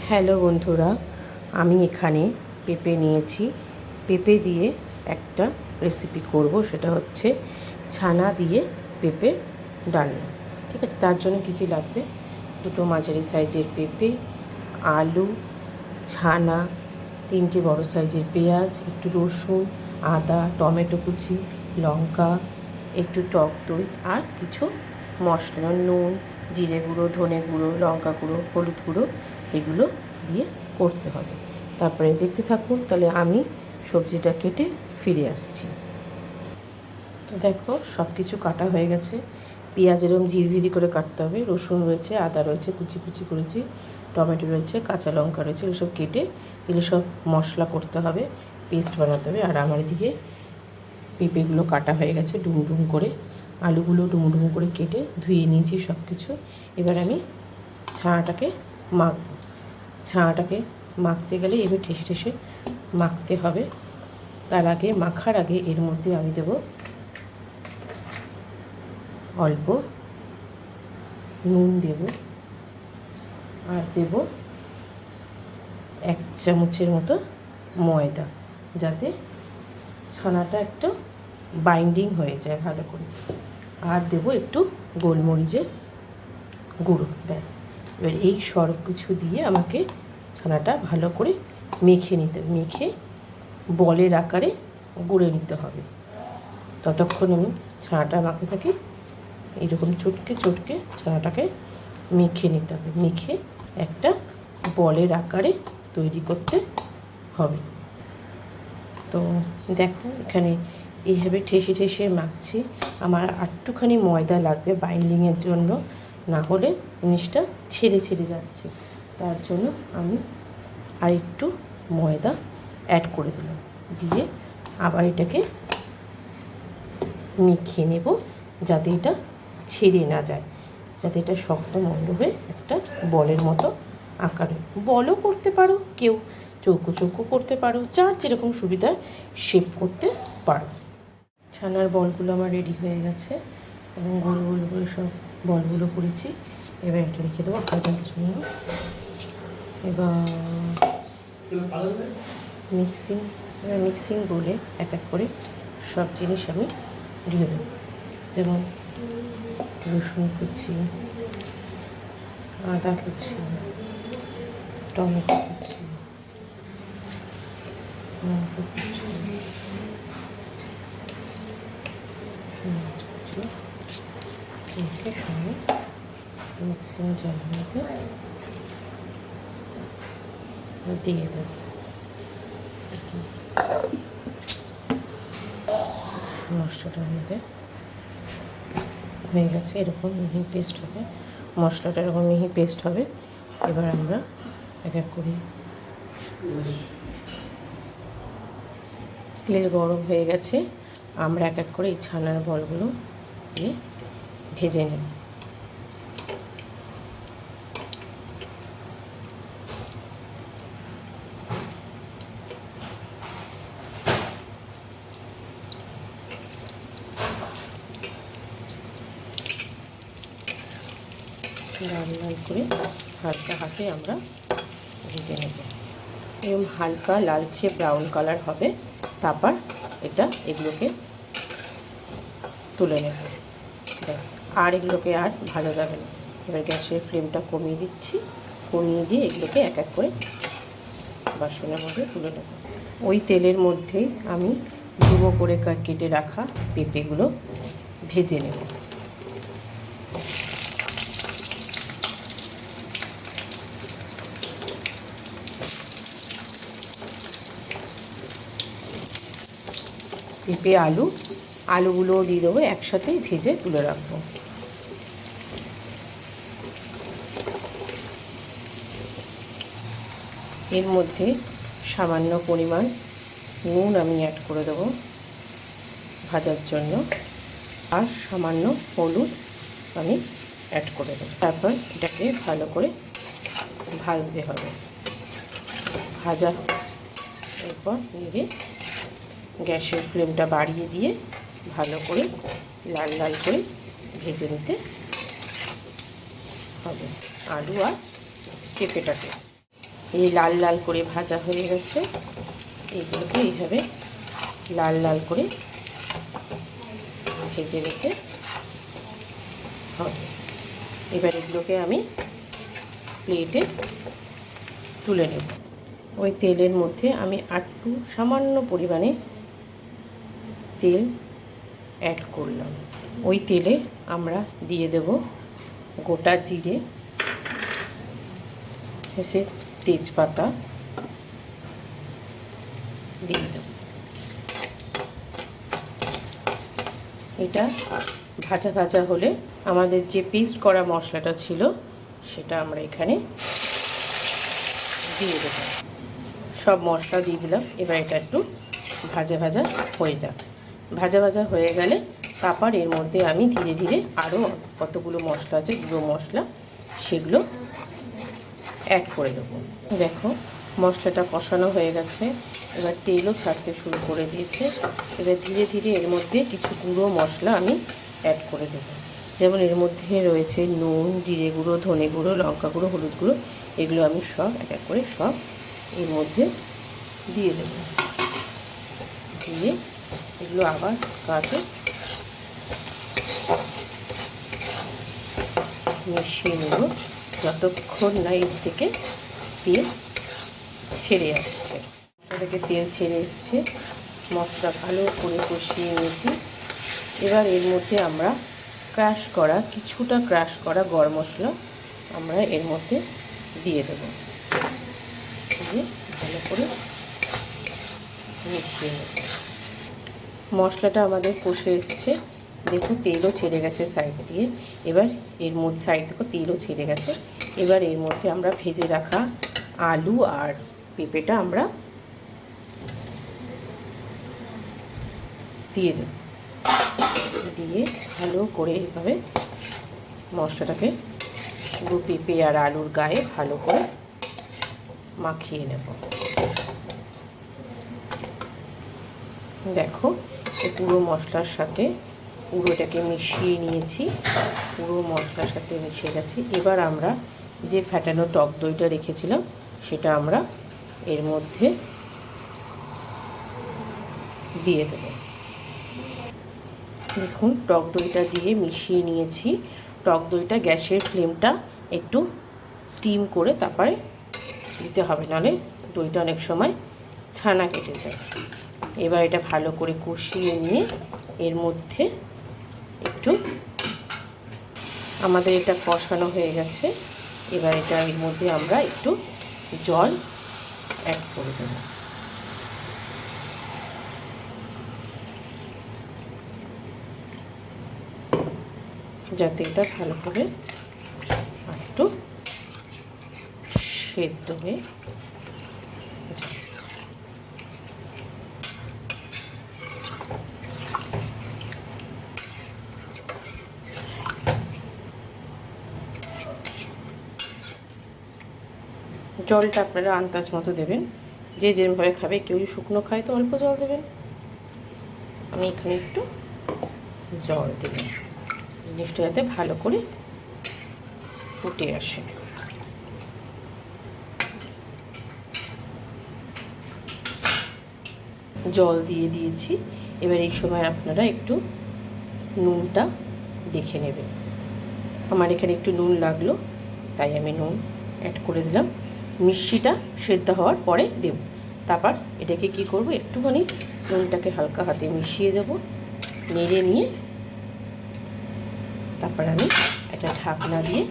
Hello বন্ধুরা, আমি এখানে পেঁপে নিয়েছি। পেঁপে দিয়ে একটা রেসিপি করব, সেটা হচ্ছে ছানা দিয়ে পেঁপে ডালনা। ঠিক আছে, তার জন্য কী কী লাগবে: দুটো মাঝারি সাইজের পেঁপে, আলু, ছানা, তিনটে বড় সাইজের পেঁয়াজ, একটু রসুন, আদা, টমেটো কুচি, লঙ্কা, একটু টক দই আর কিছু মশলা, নুন, জিরে গুঁড়ো, ধনে গুঁড়ো, লঙ্কা গুঁড়ো, হলুদ গুঁড়ো, এগুলো দিয়ে করতে হবে। তারপরে দেখতে থাকুন। তাহলে আমি সবজিটা কেটে ফিরে আসছি। তো দেখো, সব কিছু কাটা হয়ে গেছে। পেঁয়াজ এরকম ঝিরিঝিরি করে কাটতে হবে, রসুন রয়েছে, আদা রয়েছে কুচি কুচি করেছি, টমেটো রয়েছে, কাঁচা লঙ্কা রয়েছে, এগুলো সব কেটে এগুলো সব মশলা করতে হবে, পেস্ট বানাতে হবে। আর আমার এদিকে পেঁপেগুলো কাটা হয়ে গেছে ডুমডুম করে, আলুগুলো ডুমডুম করে কেটে ধুয়ে নিয়েছি সব কিছু। এবার আমি ছানাটাকে ছানাটাকে মাখতে গেলে এবার ঠেসে ঠেসে মাখতে হবে। তার আগে, মাখার আগে এর মধ্যে আমি দেব অল্প নুন, দেব আর দেব 1 চামচের মতো ময়দা, যাতে ছানাটা একটু বাইন্ডিং হয়ে যায় ভালো করে। আর দেব একটু গোলমরিচের গুঁড়ো, ব্যাস। এবার এই সব কিছু দিয়ে আমাকে ছানাটা ভালো করে মেখে বলের আকারে গুঁড়ে নিতে হবে। ততক্ষণ আমি ছানাটা মাখতে থাকি। এইরকম চটকে চটকে ছানাটাকে মেখে নিতে হবে, মেখে একটা বলের আকারে তৈরি করতে হবে। তো দেখো, এখানে এইভাবে ঠেসে ঠেসে মাখছি। আমার একটুখানি ময়দা লাগবে বাইন্ডিংয়ের জন্য, না হলে জিনিসটা ছেড়ে ছেড়ে যাচ্ছে। তার জন্য আমি আর একটু ময়দা অ্যাড করে দিলাম, দিয়ে আবার এটাকে মেখে নেব, যাতে এটা ছেড়ে না যায়, যাতে এটা শক্ত মন্দ হয়ে একটা বলের মতো আকারে, বলও করতে পারো, কেউ চৌকো চৌকো করতে পারো, যার যেরকম সুবিধা শেপ করতে পারো। ছানার বলগুলো আমার রেডি হয়ে গেছে এবং গোল গোল করে সব বলগুলো করেছি। এবার এটা রেখে দেবো ভাজার জন্য। এবার মিক্সিং বলে এক এক করে সব জিনিস আমি দিয়ে দেবো, যেমন রসুন কুচি, আদা কুচি, টমেটো কুচি, লঙ্কা কুচি, সঙ্গে মিক্সিং জারের মধ্যে দিয়ে দেবো। মশলাটার মধ্যে হয়ে গেছে, এরকম মিহি পেস্ট হবে, মশলাটা এরকম মিহি পেস্ট হবে। এবার আমরা এক এক করে, তেল গরম হয়ে গেছে, আমরা এক এক করে এই ছানার বলগুলো দিয়ে ভেজে নেব। লাল লাল করে হালকা হাতে আমরা ভেজে নেব। এরকম হালকা লালচে ব্রাউন কালার হবে, তারপর এগুলোকে তুলে নেব, ব্যাস। আর এগুলোকে আর ভাজা যাবে না। এবার গ্যাসের ফ্লেমটা কমিয়ে দিচ্ছি, কমিয়ে দিয়ে এগুলোকে এক এক করে বাসনের মধ্যে তুলে নেব। ওই তেলের মধ্যেই আমি ডুবো করে কেটে রাখা পেঁপেগুলো ভেজে নেব। পেঁপে আলুগুলোও দিয়ে দেবো, একসাথে ভেজে তুলে রাখবো। এর মধ্যে সামান্য পরিমাণ নুন আমি অ্যাড করে দেবো ভাজার জন্য, আর সামান্য হলুদ আমি অ্যাড করে দেবো। তারপর এটাকে ভালো করে ভাজতে হবে। ভাজা এরপর নিয়ে গ্যাসের ফ্লেমটা বাড়িয়ে দিয়ে ভালো করে লাল লাল করে ভেজে নিতে হবে আলু আর পেঁপেটাকে। এই লাল লাল করে ভাজা হয়ে গেছে। এইগুলোকে এইভাবে লাল লাল করে ভেজে রেখে হবে। এবার এগুলোকে আমি প্লেটে তুলে নেব। ওই তেলের মধ্যে আমি একটু সামান্য পরিমাণে তেল অ্যাড করলাম। ওই তেলে আমরা দিয়ে দেব গোটা জিরে, এসে তেজপাতা দিয়ে দেব। এটা ভাজা ভাজা হলে আমাদের যে পেস্ট করা মশলাটা ছিল সেটা আমরা এখানে দিয়ে দেব। সব মশলা দিয়ে দিলাম। এবার এটা একটু ভাজা ভাজা হয়ে যাক। ভাজা ভাজা হয়ে গেলে তারপর এর মধ্যে আমি ধীরে ধীরে আরও কতগুলো মশলা আছে গুঁড়ো মশলা সেগুলো অ্যাড করে দেবো। দেখো মশলাটা কষানো হয়ে গেছে, এবার তেলও ছাড়তে শুরু করে দিয়েছে। এবার ধীরে ধীরে এর মধ্যে কিছু গুঁড়ো মশলা আমি অ্যাড করে দেবো। যেমন এর মধ্যে রয়েছে নুন, জিরে গুঁড়ো, ধনে গুঁড়ো, লঙ্কা গুঁড়ো, হলুদ গুঁড়ো, এগুলো আমি সব এক এক করে সব এর মধ্যে দিয়ে দেব। দিয়ে এগুলো আবার কাটে মিশিয়ে নেব যতক্ষণ না এর থেকে তেল ছেড়ে আসছে। এটাকে তেল ছেড়ে এসছে, মশলা ভালো করে কষিয়ে নিয়েছি। এবার এর মধ্যে আমরা কিছুটা ক্রাশ করা গরম মশলা আমরা এর মধ্যে দিয়ে দেব। দিয়ে ভালো করে মিশিয়ে নেব। মশলাটা আমাদের কষে এসছে, দেখুন তেলও ছেড়ে গেছে সাইড দিয়ে। এবার এর মধ্যে সাইড থেকে তেলও ছেড়ে গেছে। এবার এর মধ্যে আমরা ভেজে রাখা আলু আর পেঁপেটা আমরা দিয়ে দেব। দিয়ে ভালো করে এইভাবে মশলাটাকে পুরো পেঁপে আর আলুর গায়ে ভালো করে মাখিয়ে নেব। দেখো এই পুরো মশলার সাথে পুরোটাকে মিশিয়ে নিয়েছি, পুরো মশলার সাথে মিশে গেছে। এবার আমরা যে ফ্যাটানো টক দইটা রেখেছিলাম সেটা আমরা এর মধ্যে দিয়ে দেব। দেখুন টক দইটা দিয়ে মিশিয়ে নিয়েছি। টক দইটা গ্যাসের ফ্লেমটা একটু স্টিম করে তারপরে দিতে হবে, নাহলে দইটা অনেক সময় ছানা কেটে যায়। এবার এটা ভালো করে কষিয়ে নিয়ে এর মধ্যে একটু আমাদের এটা কষানো হয়ে গেছে। এবার এটা এর মধ্যে আমরা একটু জল অ্যাড করে দেব। যাতে এটা ভালো করে একটু সেদ্ধ হয়ে জলটা আপনারা আন্দাজ মতো দেবেন, যে যেভাবে খাবে। কেউ যদি শুকনো খায় তো অল্প জল দেবেন। আমি এখানে একটু জল দিলাম, জিনিসটা যাতে ভালো করে ফুটে আসে। জল দিয়ে দিয়েছি। এবার এই সময় আপনারা একটু নুনটা দেখে নেবেন। আমার এখানে একটু নুন লাগলো তাই আমি নুন অ্যাড করে দিলাম। মিষ্টিটা সেদ্ধ হওয়ার পরে দেব। তারপর এটাকে কি করব, একটুখানি নুনটাকে হালকা হাতে মিশিয়ে দেব, নেড়ে নিয়ে তারপর আমি একটা ঢাকনা দিয়ে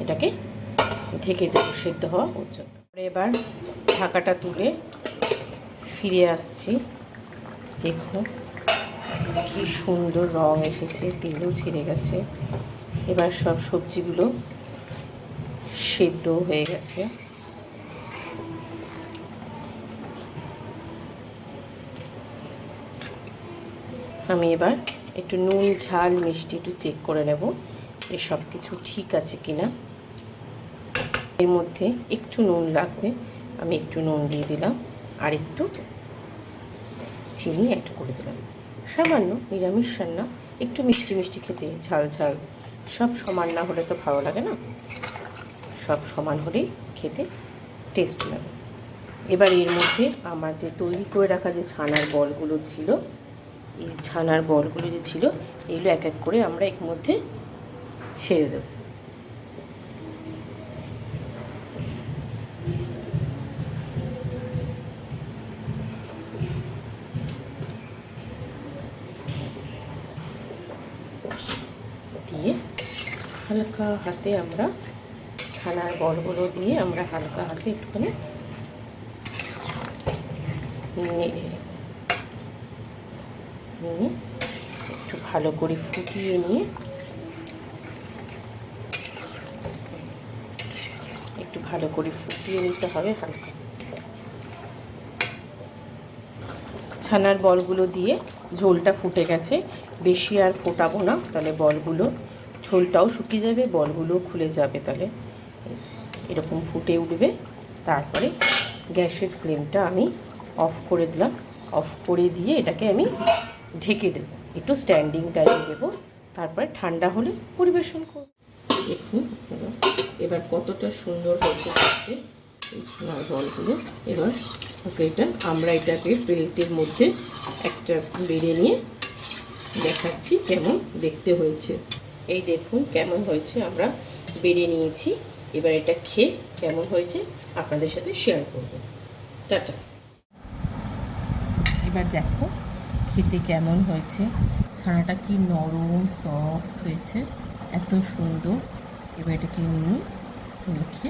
এটাকে ঢেকে দেব সেদ্ধ হওয়া পর্যন্ত। এবার ঢাকাটা তুলে ফিরে আসছি। দেখুন কি সুন্দর রং এসেছে, তেলও ছেড়ে গেছে। এবার সব সবজিগুলো সেদ্ধ হয়ে গেছে। আমি এবার একটু নুন, ঝাল, মিষ্টি একটু চেক করে নেব যে সব কিছু ঠিক আছে কিনা। এর মধ্যে একটু নুন লাগবে, আমি একটু নুন দিয়ে দিলাম, আর একটু চিনি অ্যাড করে দিলাম। সামান্য, নিরামিষ রান্না, একটু মিষ্টি মিষ্টি খেতে, ঝাল ঝাল। সব সমান না হলে তো ভালো লাগে না, সব সমান হলেই খেতে টেস্ট লাগে। এবার এর মধ্যে আমার যে তৈরি করে রাখা যে ছানার বলগুলো ছিল, এই ছানার বলগুলো যে ছিল এইগুলো এক এক করে আমরা এর মধ্যে ছেড়ে দেব। দিয়ে হালকা হাতে আমরা ছানার বলগুলো দিয়ে আমরা হালকা হাতে একটুখানি নিয়ে একটু ভালো করে ফুটিয়ে নিয়ে নিতে হবে হালকা। ছানার বলগুলো দিয়ে ঝোলটা ফুটে গেছে, বেশি আর ফোটাবো না, তাহলে বলগুলো ঝোলটাও শুকিয়ে যাবে, বলগুলো খুলে যাবে। তাহলে এরকম ফুটে উঠবে। তারপরে গ্যাসের ফ্লেমটা আমি অফ করে দিলাম। অফ করে দিয়ে এটাকে আমি ঢেকে দেব, একটু স্ট্যান্ডিং টাইমে দেবো। তারপরে ঠান্ডা হলে পরিবেশন করব। দেখুন এবার কতটা সুন্দর হয়েছে দেখতে এই ছানার বলগুলো। এবার আমরা এটাকে প্লেটের মধ্যে একটা বেড়ে নিয়ে দেখাচ্ছি কেমন দেখতে হয়েছে। এই দেখুন কেমন হয়েছে, আমরা বেড়ে নিয়েছি। এবার এটা খেয়ে কেমন হয়েছে আপনাদের সাথে শেয়ার করব। টাটা। এবার দেখো খেতে কেমন হয়েছে, ছানাটা কি নরম সফট হয়েছে, এত সুন্দর। এবার এটাকে নিয়ে মেখে